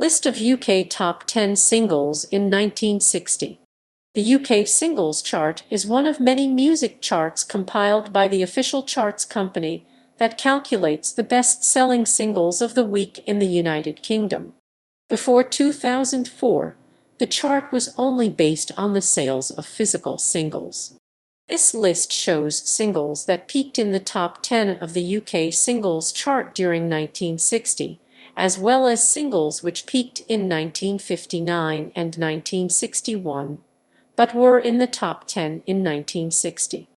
List of UK Top 10 Singles in 1960. The UK Singles Chart is one of many music charts compiled by the official charts company that calculates the best-selling singles of the week in the United Kingdom. Before 2004, the chart was only based on the sales of physical singles. This list shows singles that peaked in the top 10 of the UK Singles Chart during 1960, as well as singles which peaked in 1959 and 1961, but were in the top 10 in 1960.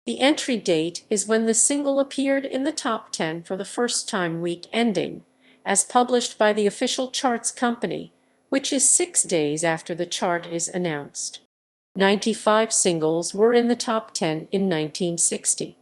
The entry date is when the single appeared in the top 10 for the first time, week ending, as published by the official charts company, which is 6 days after the chart is announced. 95 singles were in the top 10 in 1960.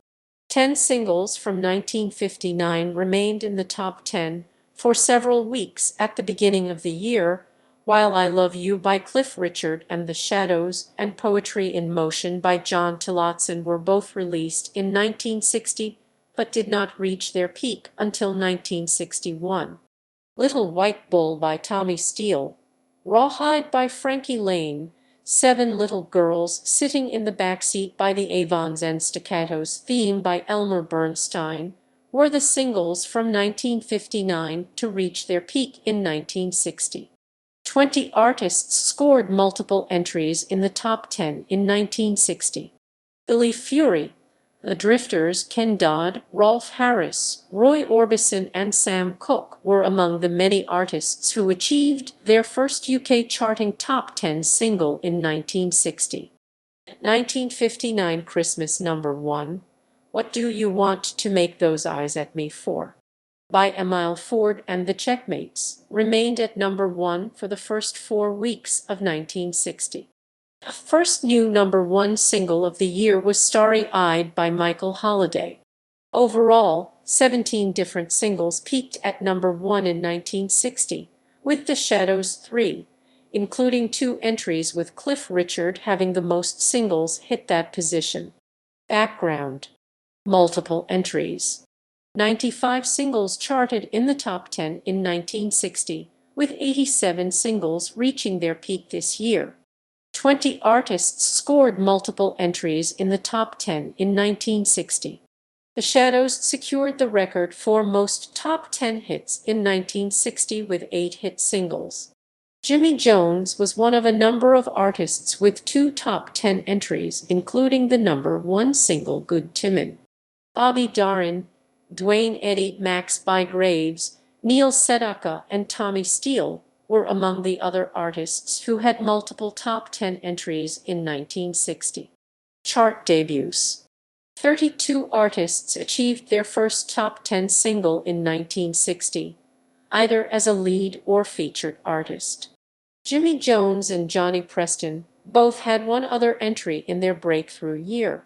10 singles from 1959 remained in the top 10 for several weeks at the beginning of the year, while I Love You by Cliff Richard and The Shadows and Poetry in Motion by John Tillotson were both released in 1960 but did not reach their peak until 1961. Little White Bull by Tommy Steele, Rawhide by Frankie Laine, Seven Little Girls Sitting in the Backseat by the Avons and Staccato's Theme by Elmer Bernstein were the singles from 1959 to reach their peak in 1960. 20 artists scored multiple entries in the top 10 in 1960. Billy Fury, The Drifters, Ken Dodd, Rolf Harris, Roy Orbison and Sam Cooke were among the many artists who achieved their first UK charting top 10 single in 1960. 1959 Christmas number 1, What Do You Want to Make Those Eyes at Me For? By Emile Ford and the Checkmates, remained at number 1 for the first 4 weeks of 1960. The first new number 1 single of the year was Starry-Eyed by Michael Holiday. Overall, 17 different singles peaked at number 1 in 1960, with The Shadows 3, including 2 entries with Cliff Richard having the most singles hit that position. Background. Multiple entries. 95 singles charted in the top 10 in 1960, with 87 singles reaching their peak this year. 20 artists scored multiple entries in the top 10 in 1960. The Shadows secured the record for most top 10 hits in 1960 with 8 hit singles. Jimmy Jones was one of a number of artists with 2 top 10 entries, including the number 1 single Good Timmin'. Bobby Darin, Dwayne Eddie Max Bygraves, Neil Sedaka, and Tommy Steele were among the other artists who had multiple top 10 entries in 1960. Chart debuts. 32 artists achieved their first top 10 single in 1960, either as a lead or featured artist. Jimmy Jones and Johnny Preston both had one other entry in their breakthrough year.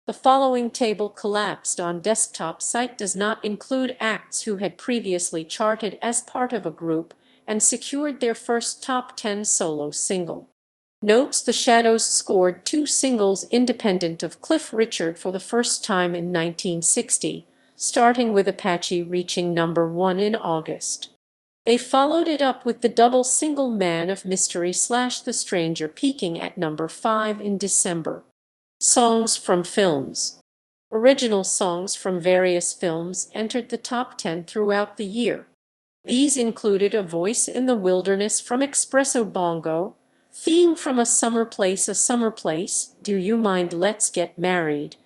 The following table collapsed on desktop site does not include acts who had previously charted as part of a group and secured their first top 10 solo single. Notes: The Shadows scored 2 singles independent of Cliff Richard for the first time in 1960, starting with Apache reaching number 1 in August. They followed it up with the double single Man of Mystery / The Stranger peaking at number 5 in December. Songs from films. Original songs from various films entered the top 10 throughout the year. These included A Voice in the Wilderness from Espresso Bongo, Theme from A Summer Place, Do You Mind, Let's Get Married,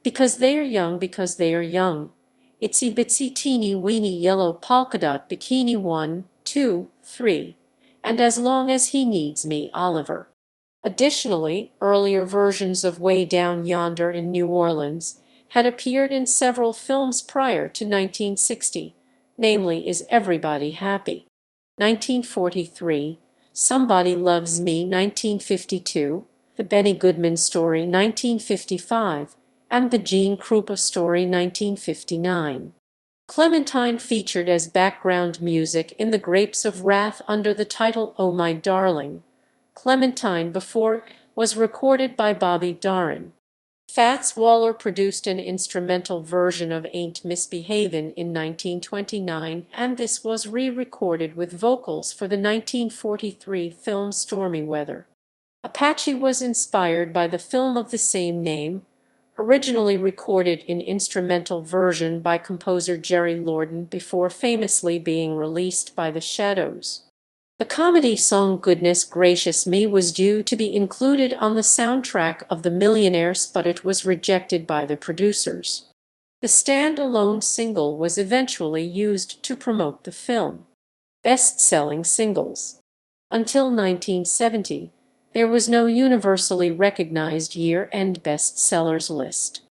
Because They Are Young, Itsy Bitsy Teeny Weeny Yellow Polka Dot Bikini 1, 2, 3, and As Long as He Needs Me, Oliver. Additionally, earlier versions of Way Down Yonder in New Orleans had appeared in several films prior to 1960, namely Is Everybody Happy? 1943, Somebody Loves Me 1952, The Benny Goodman Story 1955, and The Gene Krupa Story 1959. Clementine featured as background music in The Grapes of Wrath under the title Oh My Darling. Clementine before was recorded by Bobby Darin. Fats Waller produced an instrumental version of Ain't Misbehavin' in 1929, and this was re-recorded with vocals for the 1943 film Stormy Weather. Apache was inspired by the film of the same name, originally recorded in instrumental version by composer Jerry Lordan before famously being released by the Shadows. The comedy song Goodness Gracious Me was due to be included on the soundtrack of The Millionaires, but it was rejected by the producers. The stand-alone single was eventually used to promote the film. Best-selling singles. Until 1970, there was no universally recognized year-end bestsellers list.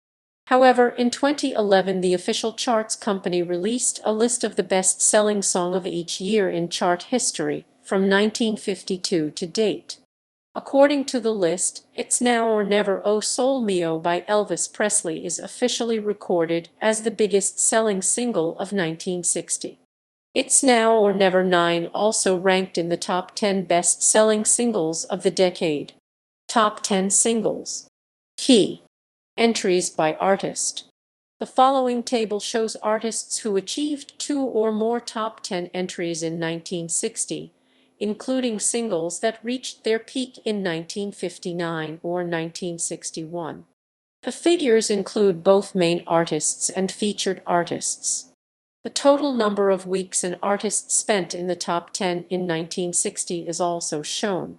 However, in 2011 the official charts company released a list of the best-selling song of each year in chart history, from 1952 to date. According to the list, It's Now or Never Oh Soul Mio by Elvis Presley is officially recorded as the biggest-selling single of 1960. It's Now or Never 9 also ranked in the top 10 best-selling singles of the decade. Top 10 singles. Key entries by artist. The following table shows artists who achieved 2 or more top 10 entries in 1960, including singles that reached their peak in 1959 or 1961. The figures include both main artists and featured artists. The total number of weeks an artist spent in the top 10 in 1960 is also shown.